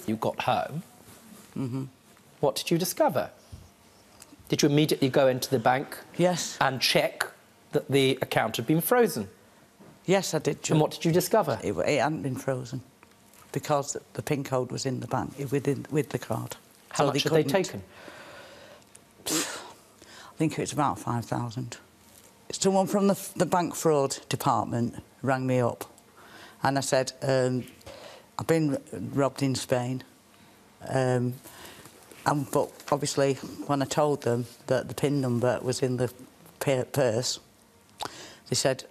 You got home. What did you discover? Did you immediately go into the bank? Yes. And check that the account had been frozen? Yes, I did. And what did you discover? It hadn't been frozen because the PIN code was in the bank with the card. How much had they taken? I think it was about 5,000. Someone from the bank fraud department rang me up and I said, I've been robbed in Spain. But obviously, when I told them that the PIN number was in the purse, they said,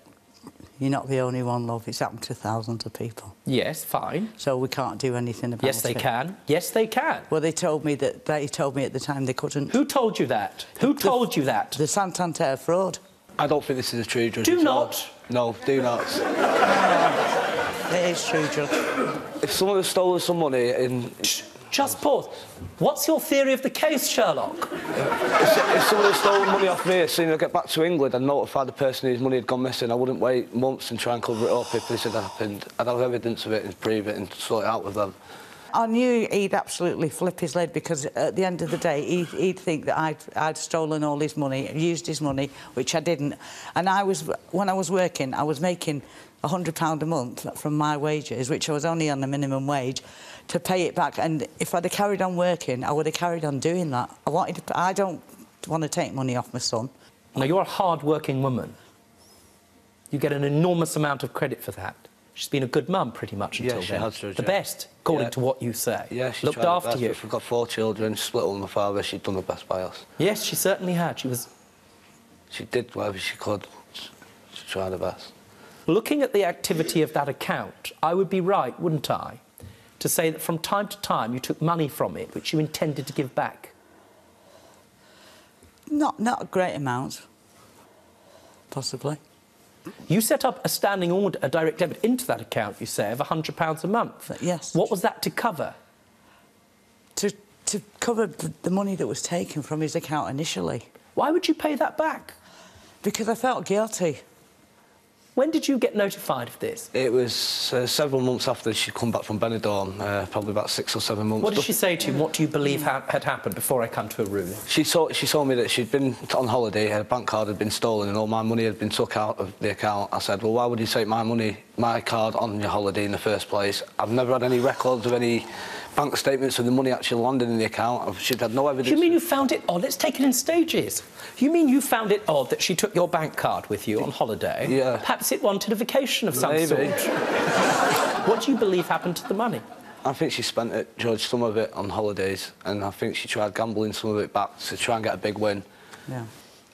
"You're not the only one, love. It's happened to thousands of people." Yes, fine. So we can't do anything about it. Yes, they can. Yes, they can. Well, they told me at the time they couldn't. Who told you that? Who told you that? The Santander fraud. I don't think this is a true judge. Do not. No, do not. It is true, Judge. If someone has stolen some money in... Just pause. What's your theory of the case, Sherlock? If someone had stolen money off me, as soon as I get back to England and notify the person whose money had gone missing, I wouldn't wait months and try and cover it up if this had happened. I'd have evidence of it and prove it and sort it out with them. I knew he'd absolutely flip his lid because at the end of the day he'd think that I'd stolen all his money, used his money, which I didn't. And when I was working, I was making £100 a month from my wages, which I was only on the minimum wage, to pay it back. And if I'd have carried on working, I would have carried on doing that. I don't want to take money off my son. Now, you're a hard-working woman. You get an enormous amount of credit for that. She's been a good mum, pretty much, until then. she has, Judge, the best, according to what you say. Yeah, she looked tried after you. We've got 4 children, split up with my father, she'd done the best by us. Yes, she certainly had. She did whatever she could to try the best. Looking at the activity of that account, I would be right, wouldn't I, to say that from time to time you took money from it which you intended to give back? Not a great amount, possibly. You set up a standing order, a direct debit into that account, you say, of £100 a month. Yes. What was that to cover? To cover the money that was taken from his account initially. Why would you pay that back? Because I felt guilty. When did you get notified of this? It was several months after she'd come back from Benidorm, probably about 6 or 7 months. What did she say to you? What do you believe had happened before I come to a ruling? She told me that she'd been on holiday, her bank card had been stolen and all my money had been took out of the account. I said, well, why would you take my card on your holiday in the first place? I've never had any records of any bank statements of the money actually landing in the account. She'd had no evidence. You mean you found it odd? Let's take it in stages. You mean you found it odd that she took your bank card with you on holiday? Yeah. Perhaps it wanted a vacation of some sort. What do you believe happened to the money? I think she spent it, Judge, some of it on holidays, and I think she tried gambling some of it back to try and get a big win. Yeah.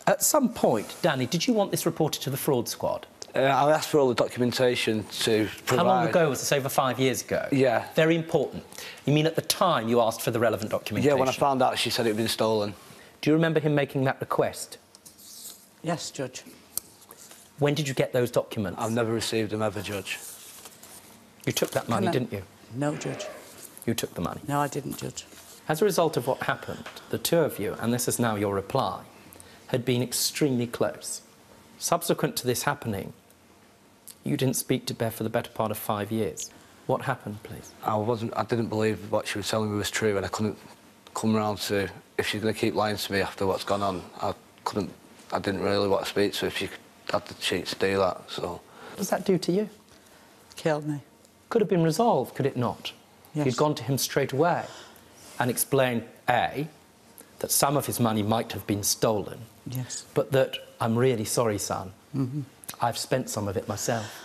At some point, Danny, did you want this reported to the fraud squad? I asked for all the documentation to provide... How long ago was this? Over 5 years ago? Yeah. Very important. You mean at the time you asked for the relevant documentation? Yeah, when I found out she said it had been stolen. Do you remember him making that request? Yes, Judge. When did you get those documents? I've never received them ever, Judge. You took that money, didn't you? No, Judge. You took the money? No, I didn't, Judge. As a result of what happened, the two of you, and this is now your reply, had been extremely close. Subsequent to this happening, you didn't speak to Bev for the better part of 5 year. What happened, please? I didn't believe what she was telling me was true, and I couldn't come round to... If she's going to keep lying to me after what's gone on, I didn't really want to speak to her if she had the cheek to do that, so... What does that do to you? Killed me. Could have been resolved, could it not? Yes. You'd gone to him straight away and explained, A, that some of his money might have been stolen. Yes. But that, I'm really sorry, son, I've spent some of it myself.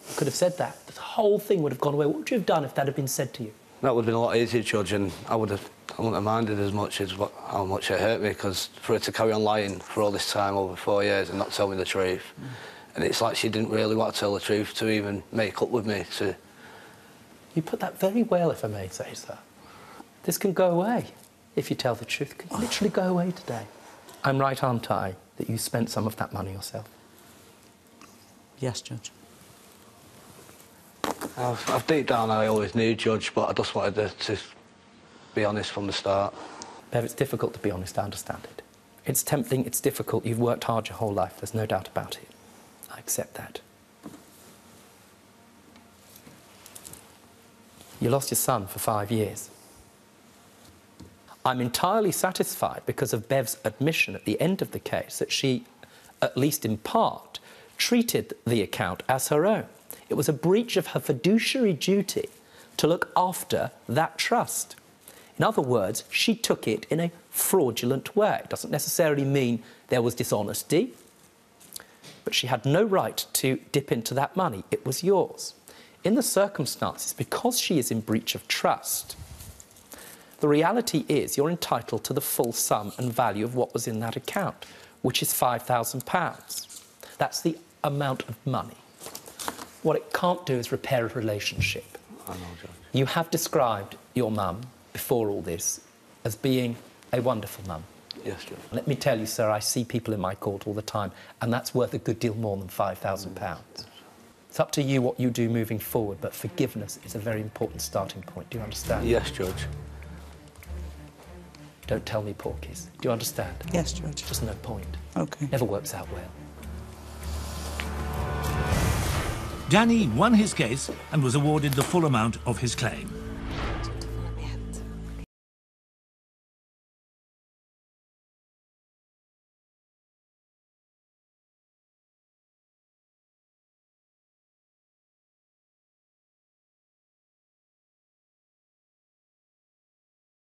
You could have said that. The whole thing would have gone away. What would you have done if that had been said to you? That would have been a lot easier, Judge, and I wouldn't have minded as much as how much it hurt me, because for her to carry on lying for all this time, over 4 years, and not tell me the truth, and it's like she didn't really want to tell the truth to even make up with me. You put that very well, if I may say so. This can go away if you tell the truth. It can literally go away today. I'm right, aren't I, that you spent some of that money yourself? Yes, Judge. I've deep down I always knew, Judge, but I just wanted to be honest from the start. Bev, it's difficult to be honest, I understand it. It's tempting, it's difficult, you've worked hard your whole life, there's no doubt about it. I accept that. You lost your son for 5 years. I'm entirely satisfied because of Bev's admission at the end of the case that she, at least in part, treated the account as her own. It was a breach of her fiduciary duty to look after that trust. In other words, she took it in a fraudulent way. It doesn't necessarily mean there was dishonesty, but she had no right to dip into that money. It was yours. In the circumstances, because she is in breach of trust, the reality is you're entitled to the full sum and value of what was in that account, which is £5,000. That's the amount of money. What it can't do is repair a relationship. I know, Judge. You have described your mum, before all this, as being a wonderful mum. Yes, Judge. Let me tell you, sir, I see people in my court all the time, and that's worth a good deal more than £5,000. It's up to you what you do moving forward, but forgiveness is a very important starting point. Do you understand? Yes, Judge. Don't tell me porkies. Do you understand? Yes, Judge. Just no point. OK. Never works out well. Danny won his case and was awarded the full amount of his claim.